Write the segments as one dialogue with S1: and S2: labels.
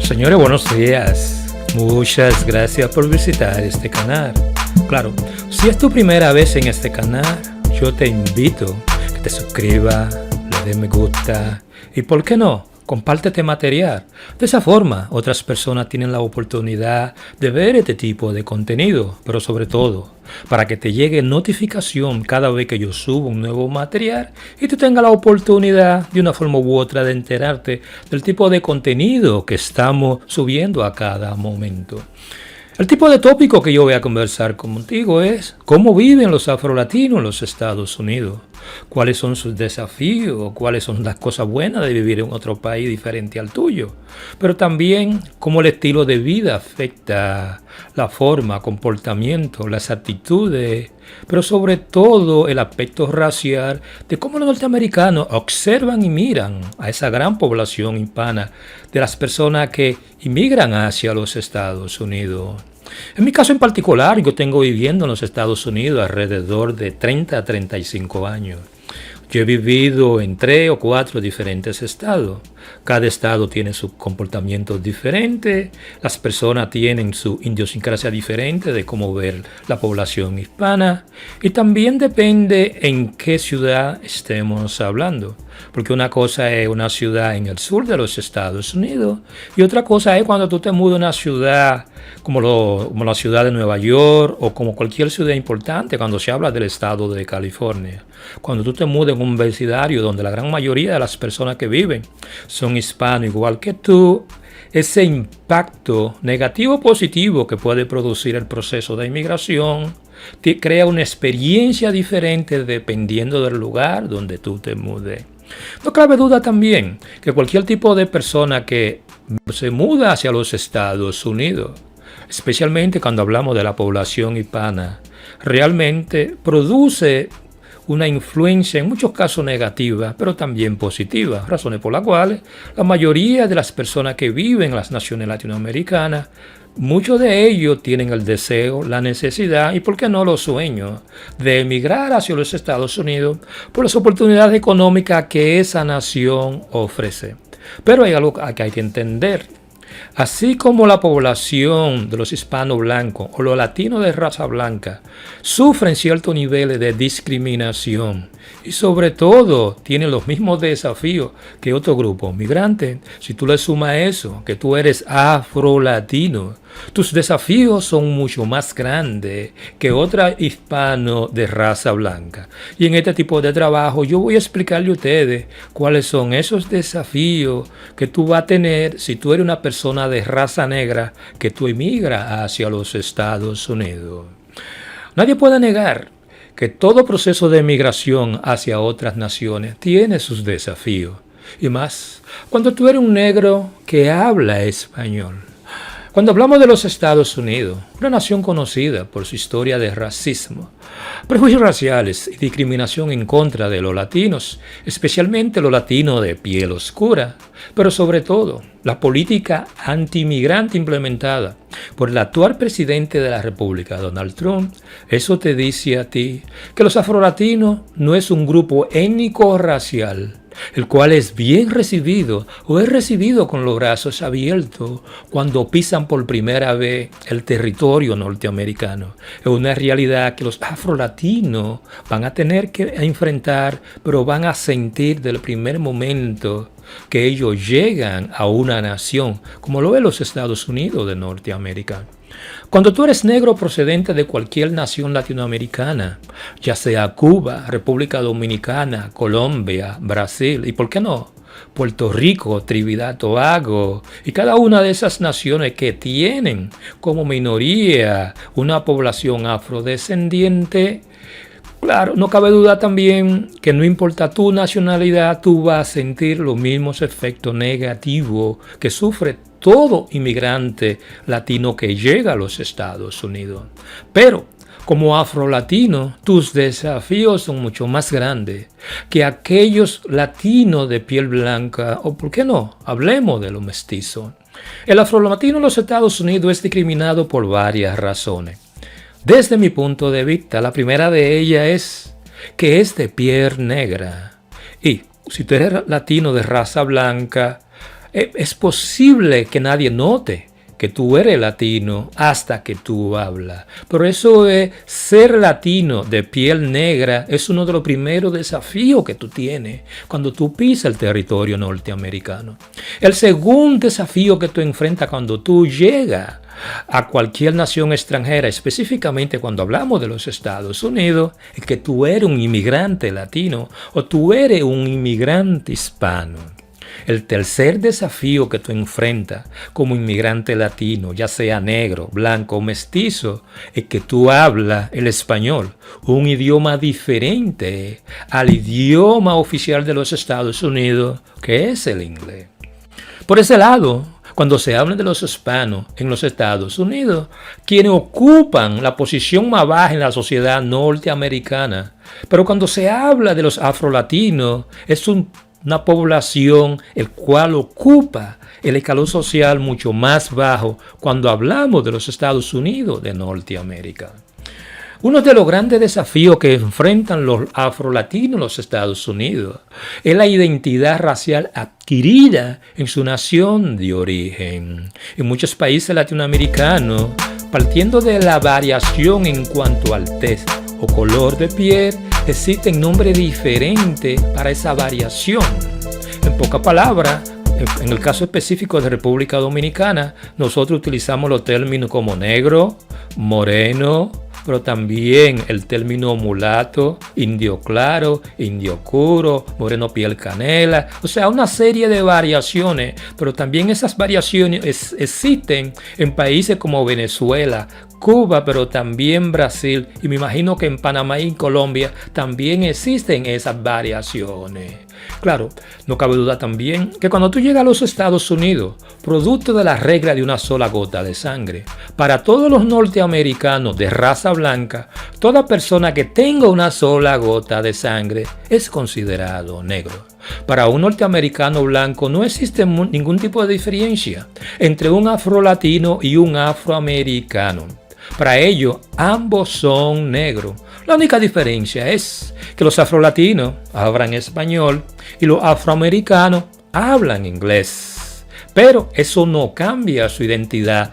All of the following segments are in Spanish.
S1: Señores, buenos días. Muchas gracias por visitar este canal. Claro, si es tu primera vez en este canal, yo te invito a que te suscribas, le des me gusta y, ¿por qué no?, comparte este material. De esa forma, otras personas tienen la oportunidad de ver este tipo de contenido, pero sobre todo, para que te llegue notificación cada vez que yo subo un nuevo material y tú tengas la oportunidad, de una forma u otra, de enterarte del tipo de contenido que estamos subiendo a cada momento. El tipo de tópico que yo voy a conversar contigo es cómo viven los afrolatinos en los Estados Unidos, cuáles son sus desafíos, cuáles son las cosas buenas de vivir en otro país diferente al tuyo, pero también cómo el estilo de vida afecta la forma, comportamiento, las actitudes, pero sobre todo el aspecto racial de cómo los norteamericanos observan y miran a esa gran población hispana de las personas que inmigran hacia los Estados Unidos. En mi caso en particular, yo tengo viviendo en los Estados Unidos alrededor de 30 a 35 años. Yo he vivido en 3 o 4 diferentes estados. Cada estado tiene sus comportamientos diferentes, las personas tienen su idiosincrasia diferente de cómo ver la población hispana, y también depende en qué ciudad estemos hablando. Porque una cosa es una ciudad en el sur de los Estados Unidos y otra cosa es cuando tú te mudas a una ciudad como la ciudad de Nueva York o como cualquier ciudad importante cuando se habla del estado de California. Cuando tú te mudas en un vecindario donde la gran mayoría de las personas que viven son hispanos igual que tú, ese impacto negativo o positivo que puede producir el proceso de inmigración te crea una experiencia diferente dependiendo del lugar donde tú te mudes. No cabe duda también que cualquier tipo de persona que se muda hacia los Estados Unidos, especialmente cuando hablamos de la población hispana, realmente produce una influencia en muchos casos negativa, pero también positiva, razones por las cuales la mayoría de las personas que viven en las naciones latinoamericanas, muchos de ellos tienen el deseo, la necesidad y, por qué no, los sueños de emigrar hacia los Estados Unidos por las oportunidades económicas que esa nación ofrece. Pero hay algo que hay que entender. Así como la población de los hispanos blancos o los latinos de raza blanca sufren ciertos niveles de discriminación y sobre todo tienen los mismos desafíos que otro grupo migrante, si tú le sumas eso, que tú eres afro-latino, tus desafíos son mucho más grandes que otro hispano de raza blanca. Y en este tipo de trabajo yo voy a explicarle a ustedes cuáles son esos desafíos que tú vas a tener si tú eres una persona de raza negra que tú emigras hacia los Estados Unidos. Nadie puede negar que todo proceso de migración hacia otras naciones tiene sus desafíos. Y más, cuando tú eres un negro que habla español. Cuando hablamos de los Estados Unidos, una nación conocida por su historia de racismo, prejuicios raciales y discriminación en contra de los latinos, especialmente los latinos de piel oscura, pero sobre todo la política anti-inmigrante implementada por el actual presidente de la República, Donald Trump, eso te dice a ti que los afrolatinos no es un grupo étnico o racial, el cual es bien recibido o es recibido con los brazos abiertos cuando pisan por primera vez el territorio norteamericano. Es una realidad que los afrolatinos van a tener que enfrentar, pero van a sentir del primer momento que ellos llegan a una nación, como lo es los Estados Unidos de Norteamérica. Cuando tú eres negro procedente de cualquier nación latinoamericana, ya sea Cuba, República Dominicana, Colombia, Brasil y, ¿por qué no?, Puerto Rico, Trinidad, Tobago y cada una de esas naciones que tienen como minoría una población afrodescendiente, claro, no cabe duda también que no importa tu nacionalidad, tú vas a sentir los mismos efectos negativos que sufre todo inmigrante latino que llega a los Estados Unidos. Pero como afrolatino, tus desafíos son mucho más grandes que aquellos latinos de piel blanca, o por qué no, hablemos de los mestizos. El afrolatino en los Estados Unidos es discriminado por varias razones. Desde mi punto de vista, la primera de ellas es que es de piel negra. Y si tú eres latino de raza blanca, Es posible que nadie note que tú eres latino hasta que tú hablas. Por eso ser latino de piel negra es uno de los primeros desafíos que tú tienes cuando tú pisas el territorio norteamericano. El segundo desafío que tú enfrentas cuando tú llegas a cualquier nación extranjera, específicamente cuando hablamos de los Estados Unidos, es que tú eres un inmigrante latino o tú eres un inmigrante hispano. El tercer desafío que tú enfrentas como inmigrante latino, ya sea negro, blanco o mestizo, es que tú hablas el español, un idioma diferente al idioma oficial de los Estados Unidos, que es el inglés. Por ese lado, cuando se habla de los hispanos en los Estados Unidos, quienes ocupan la posición más baja en la sociedad norteamericana, pero cuando se habla de los afrolatinos, es una población el cual ocupa el escalón social mucho más bajo cuando hablamos de los Estados Unidos de Norteamérica. Uno de los grandes desafíos que enfrentan los afrolatinos en los Estados Unidos es la identidad racial adquirida en su nación de origen. En muchos países latinoamericanos, partiendo de la variación en cuanto al tez o color de piel, existen nombres diferentes para esa variación. En pocas palabras, en el caso específico de República Dominicana, nosotros utilizamos los términos como negro, moreno, pero también el término mulato, indio claro, indio oscuro, moreno piel canela, o sea, una serie de variaciones, pero también esas variaciones existen en países como Venezuela, Cuba, pero también Brasil, y me imagino que en Panamá y en Colombia también existen esas variaciones. Claro, no cabe duda también que cuando tú llegas a los Estados Unidos, producto de la regla de una sola gota de sangre, para todos los norteamericanos de raza blanca, toda persona que tenga una sola gota de sangre es considerado negro. Para un norteamericano blanco no existe ningún tipo de diferencia entre un afrolatino y un afroamericano. Para ellos, ambos son negros. La única diferencia es que los afrolatinos hablan español y los afroamericanos hablan inglés. Pero eso no cambia su identidad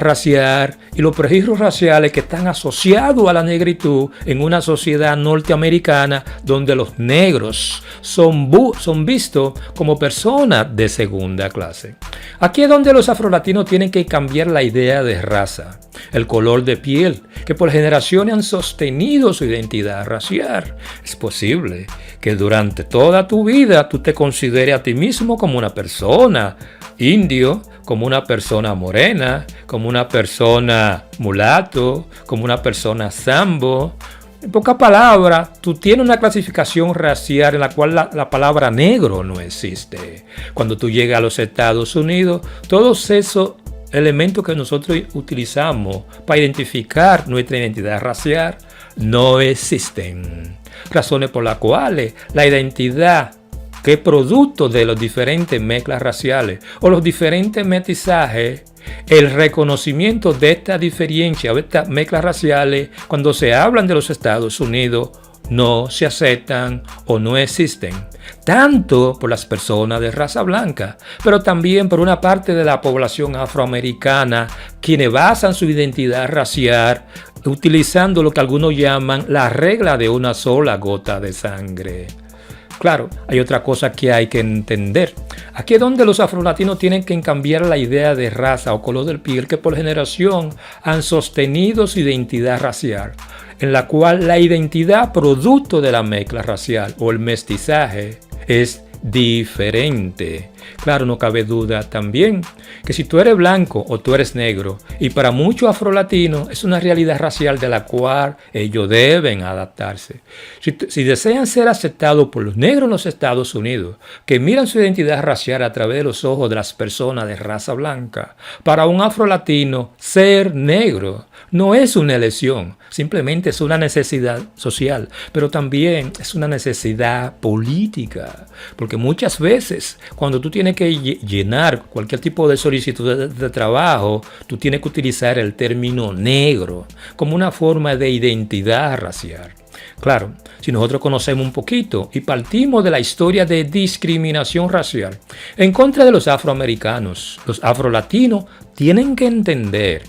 S1: racial y los prejuicios raciales que están asociados a la negritud en una sociedad norteamericana donde los negros son vistos como personas de segunda clase. Aquí es donde los afrolatinos tienen que cambiar la idea de raza, el color de piel, que por generaciones han sostenido su identidad racial. Es posible que durante toda tu vida tú te consideres a ti mismo como una persona indio, como una persona morena, como una persona mulato, como una persona sambo. En pocas palabras, tú tienes una clasificación racial en la cual la palabra negro no existe. Cuando tú llegas a los Estados Unidos, todos esos elementos que nosotros utilizamos para identificar nuestra identidad racial no existen. Razones por las cuales la identidad que es producto de los diferentes mezclas raciales o los diferentes mestizajes, el reconocimiento de esta diferencia o de estas mezclas raciales cuando se hablan de los Estados Unidos no se aceptan o no existen, tanto por las personas de raza blanca, pero también por una parte de la población afroamericana, quienes basan su identidad racial utilizando lo que algunos llaman la regla de una sola gota de sangre. Claro, hay otra cosa que hay que entender. Aquí es donde los afrolatinos tienen que cambiar la idea de raza o color del piel que por generación han sostenido su identidad racial, en la cual la identidad producto de la mezcla racial o el mestizaje es diferente. Claro, no cabe duda también que si tú eres blanco o tú eres negro, y para muchos afrolatinos es una realidad racial de la cual ellos deben adaptarse. Si desean ser aceptados por los negros en los Estados Unidos, que miran su identidad racial a través de los ojos de las personas de raza blanca, para un afrolatino ser negro no es una elección, simplemente es una necesidad social, pero también es una necesidad política, porque muchas veces cuando tú tienes que llenar cualquier tipo de solicitud de trabajo, tú tienes que utilizar el término negro como una forma de identidad racial. Claro, si nosotros conocemos un poquito y partimos de la historia de discriminación racial en contra de los afroamericanos, los afrolatinos tienen que entender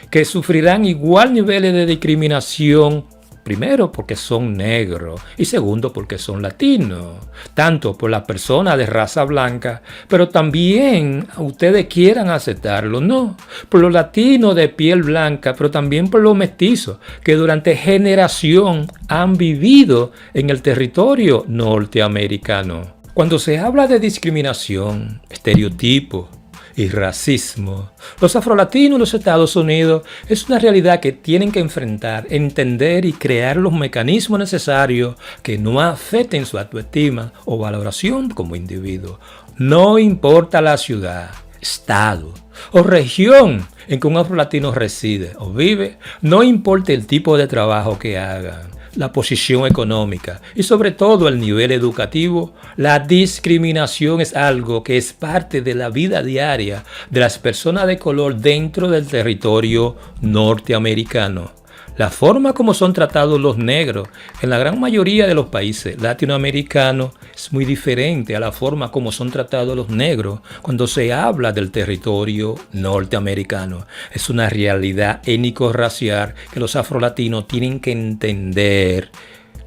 S1: que sufrirán igual niveles de discriminación. Primero, porque son negros y segundo, porque son latinos, tanto por las personas de raza blanca, pero también ustedes quieran aceptarlo, no, por los latinos de piel blanca, pero también por los mestizos que durante generación han vivido en el territorio norteamericano. Cuando se habla de discriminación, estereotipos y racismo, los afrolatinos en los Estados Unidos es una realidad que tienen que enfrentar, entender y crear los mecanismos necesarios que no afecten su autoestima o valoración como individuo. No importa la ciudad, estado o región en que un afrolatino reside o vive, no importa el tipo de trabajo que hagan, la posición económica y sobre todo el nivel educativo, la discriminación es algo que es parte de la vida diaria de las personas de color dentro del territorio norteamericano. La forma como son tratados los negros en la gran mayoría de los países latinoamericanos es muy diferente a la forma como son tratados los negros cuando se habla del territorio norteamericano. Es una realidad étnico-racial que los afrolatinos tienen que entender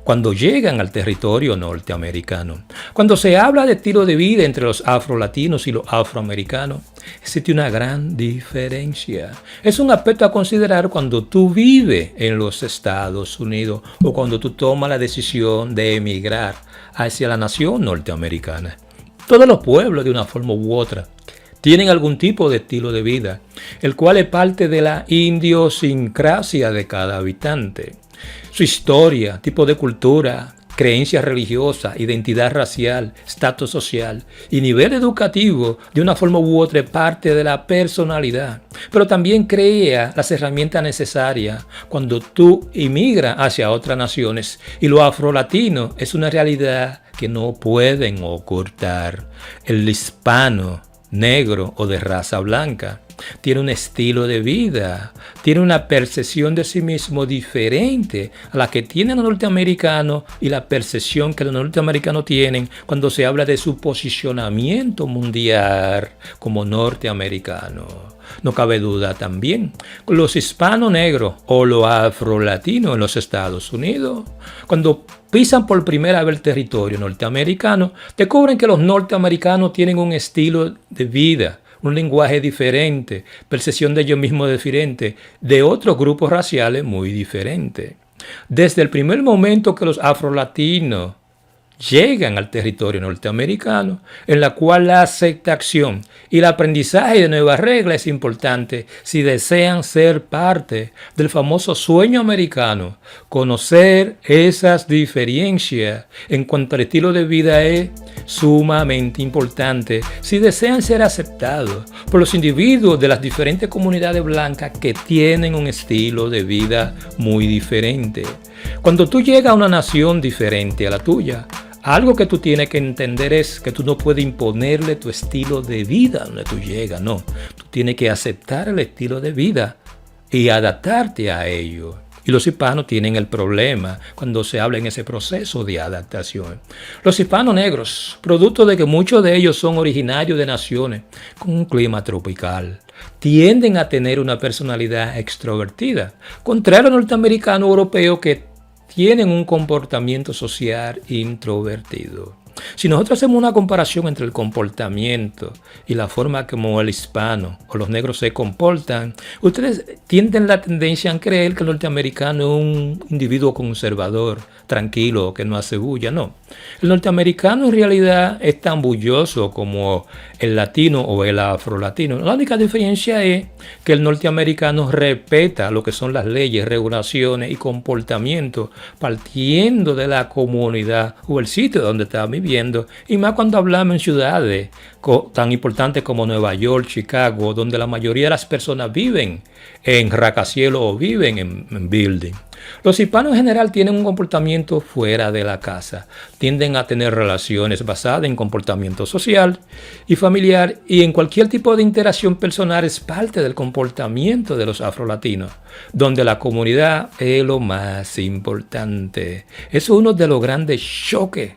S1: cuando llegan al territorio norteamericano. Cuando se habla de estilo de vida entre los afrolatinos y los afroamericanos, existe una gran diferencia. Es un aspecto a considerar cuando tú vives en los Estados Unidos o cuando tú tomas la decisión de emigrar hacia la nación norteamericana. Todos los pueblos, de una forma u otra, tienen algún tipo de estilo de vida, el cual es parte de la idiosincrasia de cada habitante. Su historia, tipo de cultura, creencias religiosas, identidad racial, estatus social y nivel educativo, de una forma u otra, es parte de la personalidad. Pero también crea las herramientas necesarias cuando tú emigras hacia otras naciones. Y lo afrolatino es una realidad que no pueden ocultar. El hispano, negro o de raza blanca, tiene un estilo de vida, tiene una percepción de sí mismo diferente a la que tienen los norteamericanos y la percepción que los norteamericanos tienen cuando se habla de su posicionamiento mundial como norteamericanos. No cabe duda también, los hispanos negros o los afrolatinos en los Estados Unidos, cuando pisan por primera vez el territorio norteamericano, descubren que los norteamericanos tienen un estilo de vida, un lenguaje diferente, percepción de ellos mismos diferente, de otros grupos raciales muy diferentes. Desde el primer momento que los afrolatinos llegan al territorio norteamericano, en la cual la aceptación y el aprendizaje de nuevas reglas es importante si desean ser parte del famoso sueño americano. Conocer esas diferencias en cuanto al estilo de vida es sumamente importante si desean ser aceptados por los individuos de las diferentes comunidades blancas que tienen un estilo de vida muy diferente. Cuando tú llegas a una nación diferente a la tuya, algo que tú tienes que entender es que tú no puedes imponerle tu estilo de vida donde tú llegas, no. Tú tienes que aceptar el estilo de vida y adaptarte a ello. Y los hispanos tienen el problema cuando se habla en ese proceso de adaptación. Los hispanos negros, producto de que muchos de ellos son originarios de naciones con un clima tropical, tienden a tener una personalidad extrovertida, contrario a los norteamericanos europeos que tienen un comportamiento social introvertido. Si nosotros hacemos una comparación entre el comportamiento y la forma como el hispano o los negros se comportan, ustedes tienen la tendencia a creer que el norteamericano es un individuo conservador, tranquilo, que no hace bulla. No. El norteamericano en realidad es tan bulloso como el latino o el afrolatino. La única diferencia es que el norteamericano respeta lo que son las leyes, regulaciones y comportamientos partiendo de la comunidad o el sitio donde está viviendo. viviendo, y más cuando hablamos en ciudades tan importantes como Nueva York, Chicago, donde la mayoría de las personas viven en rascacielos o viven en building. Los hispanos en general tienen un comportamiento fuera de la casa, tienden a tener relaciones basadas en comportamiento social y familiar, y en cualquier tipo de interacción personal es parte del comportamiento de los afrolatinos, donde la comunidad es lo más importante. Es uno de los grandes choques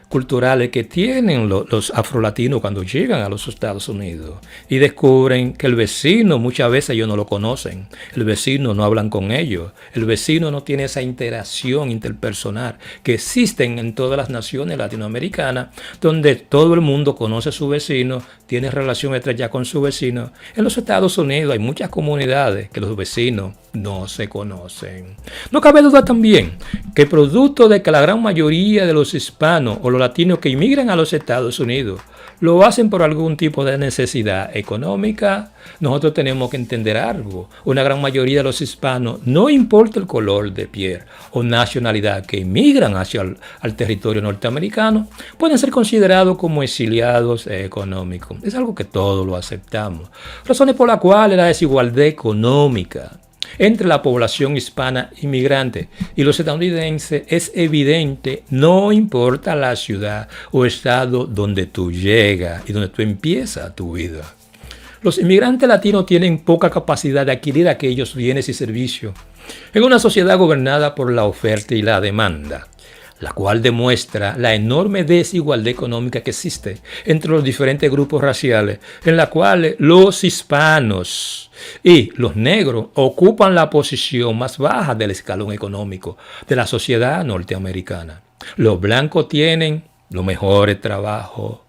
S1: culturales que tienen los afrolatinos cuando llegan a los Estados Unidos y descubren que el vecino muchas veces ellos no lo conocen, el vecino no hablan con ellos, el vecino no tiene esa interacción interpersonal que existen en todas las naciones latinoamericanas, donde todo el mundo conoce a su vecino, tiene relación estrecha con su vecino. En los Estados Unidos hay muchas comunidades que los vecinos no se conocen. No cabe duda también que producto de que la gran mayoría de los hispanos o los latinos que inmigran a los Estados Unidos lo hacen por algún tipo de necesidad económica, nosotros tenemos que entender algo. Una gran mayoría de los hispanos, no importa el color de piel o nacionalidad que inmigran hacia el territorio norteamericano, pueden ser considerados como exiliados económicos. Es algo que todos lo aceptamos. Razones por las cuales la desigualdad económica entre la población hispana inmigrante y los estadounidenses es evidente, no importa la ciudad o estado donde tú llegas y donde tú empiezas tu vida. Los inmigrantes latinos tienen poca capacidad de adquirir aquellos bienes y servicios en una sociedad gobernada por la oferta y la demanda, la cual demuestra la enorme desigualdad económica que existe entre los diferentes grupos raciales, en la cual los hispanos y los negros ocupan la posición más baja del escalón económico de la sociedad norteamericana. Los blancos tienen los mejores trabajos,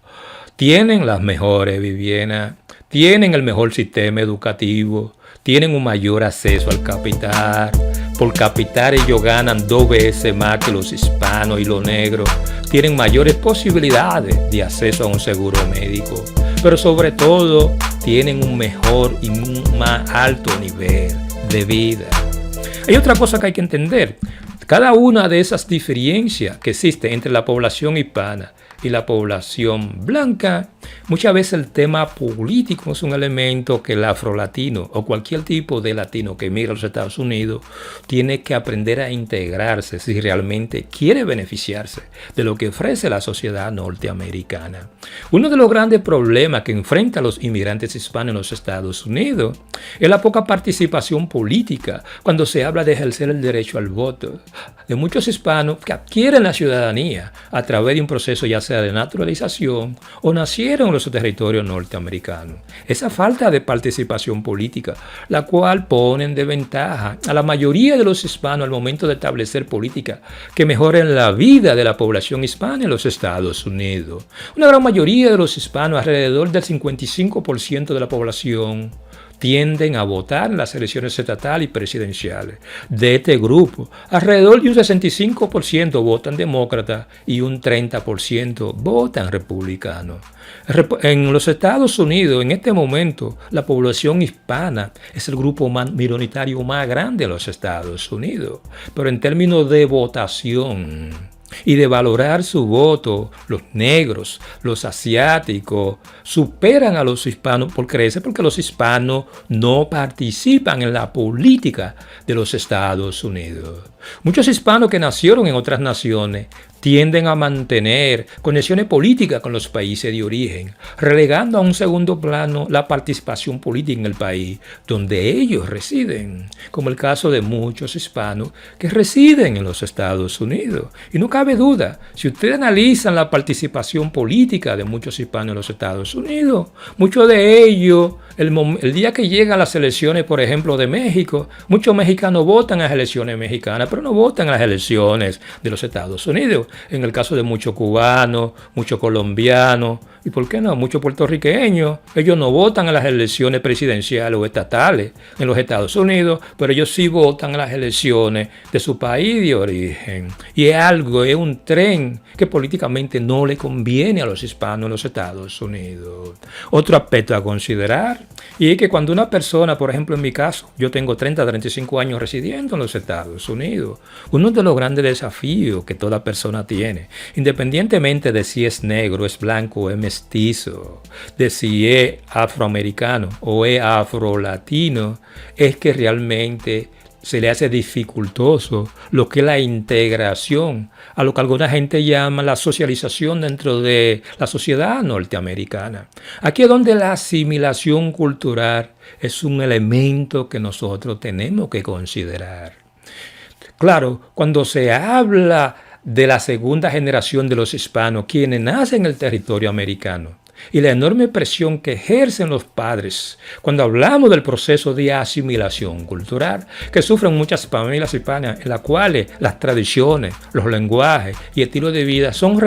S1: tienen las mejores viviendas, tienen el mejor sistema educativo, tienen un mayor acceso al capital. Por capital ellos ganan 2 veces más que los hispanos, y los negros tienen mayores posibilidades de acceso a un seguro médico, pero sobre todo tienen un mejor y un más alto nivel de vida. Hay otra cosa que hay que entender. Cada una de esas diferencias que existen entre la población hispana y la población blanca, muchas veces el tema político es un elemento que el afrolatino o cualquier tipo de latino que emigra a los Estados Unidos tiene que aprender a integrarse si realmente quiere beneficiarse de lo que ofrece la sociedad norteamericana. Uno de los grandes problemas que enfrentan los inmigrantes hispanos en los Estados Unidos es la poca participación política cuando se habla de ejercer el derecho al voto de muchos hispanos que adquieren la ciudadanía a través de un proceso ya sea de naturalización o nacieron en los territorios norteamericanos. Esa falta de participación política, la cual pone en desventaja a la mayoría de los hispanos al momento de establecer políticas que mejoren la vida de la población hispana en los Estados Unidos. Una gran mayoría de los hispanos, alrededor del 55% de la población, tienden a votar en las elecciones estatales y presidenciales. De este grupo, alrededor de un 65% votan demócrata y un 30% votan republicano. En los Estados Unidos, en este momento, la población hispana es el grupo minoritario más grande de los Estados Unidos. Pero en términos de votación y de valorar su voto, los negros, los asiáticos, superan a los hispanos por crecer, porque los hispanos no participan en la política de los Estados Unidos. Muchos hispanos que nacieron en otras naciones tienden a mantener conexiones políticas con los países de origen, relegando a un segundo plano la participación política en el país donde ellos residen, como el caso de muchos hispanos que residen en los Estados Unidos. Y no cabe duda, si ustedes analizan la participación política de muchos hispanos en los Estados Unidos, muchos de ellos, el día que llegan las elecciones, por ejemplo, de México, muchos mexicanos votan a las elecciones mexicanas, pero no votan a las elecciones de los Estados Unidos. En el caso de muchos cubanos, muchos colombianos, ¿Y por qué no? Muchos puertorriqueños, ellos no votan en las elecciones presidenciales o estatales en los Estados Unidos, pero ellos sí votan en las elecciones de su país de origen. Y es un tren que políticamente no le conviene a los hispanos en los Estados Unidos. Otro aspecto a considerar, y es que cuando una persona, por ejemplo en mi caso, yo tengo 30, 35 años residiendo en los Estados Unidos, uno de los grandes desafíos que toda persona tiene, independientemente de si es negro, es blanco o es mestizo, de si es afroamericano o es afrolatino, es que realmente se le hace dificultoso lo que es la integración, a lo que alguna gente llama la socialización dentro de la sociedad norteamericana. Aquí es donde la asimilación cultural es un elemento que nosotros tenemos que considerar. Claro, cuando se habla de la segunda generación de los hispanos, quienes nacen en el territorio americano, y la enorme presión que ejercen los padres cuando hablamos del proceso de asimilación cultural que sufren muchas familias hispanas, en las cuales las tradiciones, los lenguajes y estilos de vida son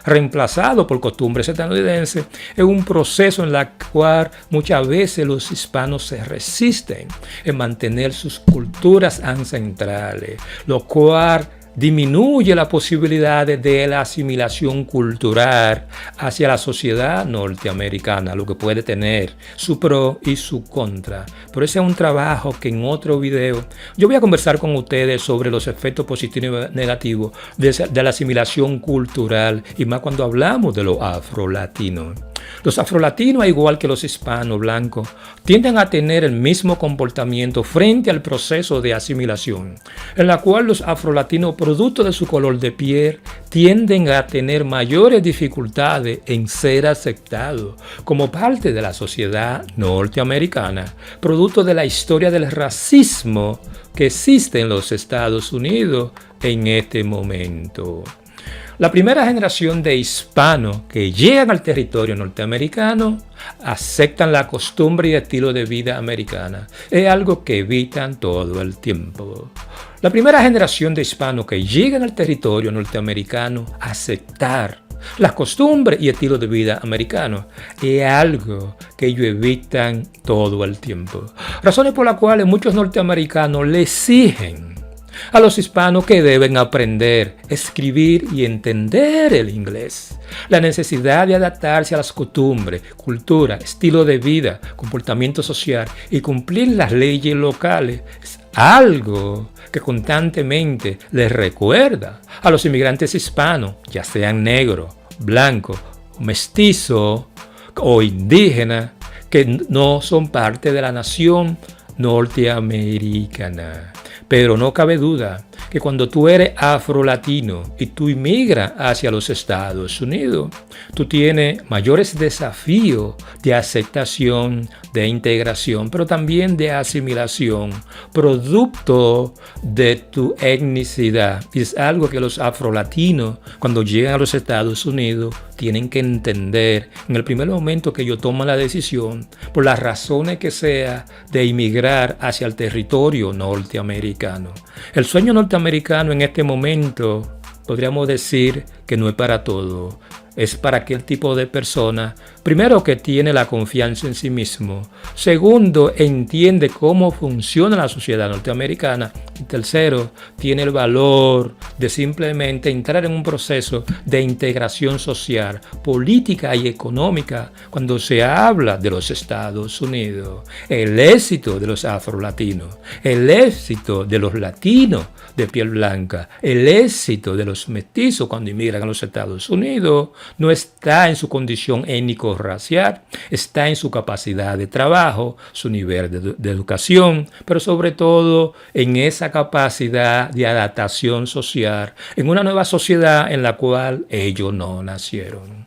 S1: reemplazados por costumbres estadounidenses, es un proceso en el cual muchas veces los hispanos se resisten en mantener sus culturas ancestrales, lo cual disminuye las posibilidades de la asimilación cultural hacia la sociedad norteamericana, lo que puede tener su pro y su contra. Pero ese es un trabajo que en otro video yo voy a conversar con ustedes sobre los efectos positivos y negativos de la asimilación cultural, y más cuando hablamos de los afrolatinos. Los afrolatinos, al igual que los hispanos blancos, tienden a tener el mismo comportamiento frente al proceso de asimilación, en la cual los afrolatinos, producto de su color de piel, tienden a tener mayores dificultades en ser aceptados como parte de la sociedad norteamericana, producto de la historia del racismo que existe en los Estados Unidos en este momento. La primera generación de hispanos que llegan al territorio norteamericano aceptan la costumbre y estilo de vida americana. Es algo que evitan todo el tiempo. La primera generación de hispanos que llegan al territorio norteamericano a aceptar las costumbres y estilos de vida americanos es algo que ellos evitan todo el tiempo. Razones por las cuales muchos norteamericanos le exigen a los hispanos que deben aprender, escribir y entender el inglés. La necesidad de adaptarse a las costumbres, cultura, estilo de vida, comportamiento social y cumplir las leyes locales es algo que constantemente les recuerda a los inmigrantes hispanos, ya sean negros, blancos, mestizos o indígenas, que no son parte de la nación norteamericana. Pero no cabe duda que cuando tú eres afrolatino y tú inmigras hacia los Estados Unidos, tú tienes mayores desafíos de aceptación, de integración, pero también de asimilación, producto de tu etnicidad. Y es algo que los afrolatinos, cuando llegan a los Estados Unidos, tienen que entender en el primer momento que ellos toman la decisión, por las razones que sea, de inmigrar hacia el territorio norteamericano. El sueño norteamericano en este momento podríamos decir que no es para todo. Es para aquel tipo de persona, primero, que tiene la confianza en sí mismo. Segundo, entiende cómo funciona la sociedad norteamericana. Y tercero, tiene el valor de simplemente entrar en un proceso de integración social, política y económica cuando se habla de los Estados Unidos. El éxito de los afrolatinos, el éxito de los latinos de piel blanca, el éxito de los mestizos cuando inmigran a los Estados Unidos, no está en su condición étnico-racial, está en su capacidad de trabajo, su nivel de educación, pero sobre todo en esa capacidad de adaptación social en una nueva sociedad en la cual ellos no nacieron.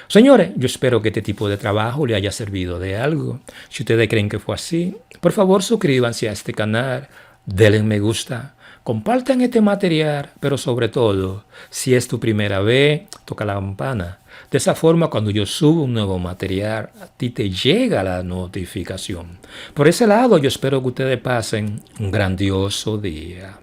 S1: Señores, yo espero que este tipo de trabajo le haya servido de algo. Si ustedes creen que fue así, por favor suscríbanse a este canal, denle me gusta, compartan este material, pero sobre todo, si es tu primera vez, toca la campana. De esa forma, cuando yo subo un nuevo material, a ti te llega la notificación. Por ese lado, yo espero que ustedes pasen un grandioso día.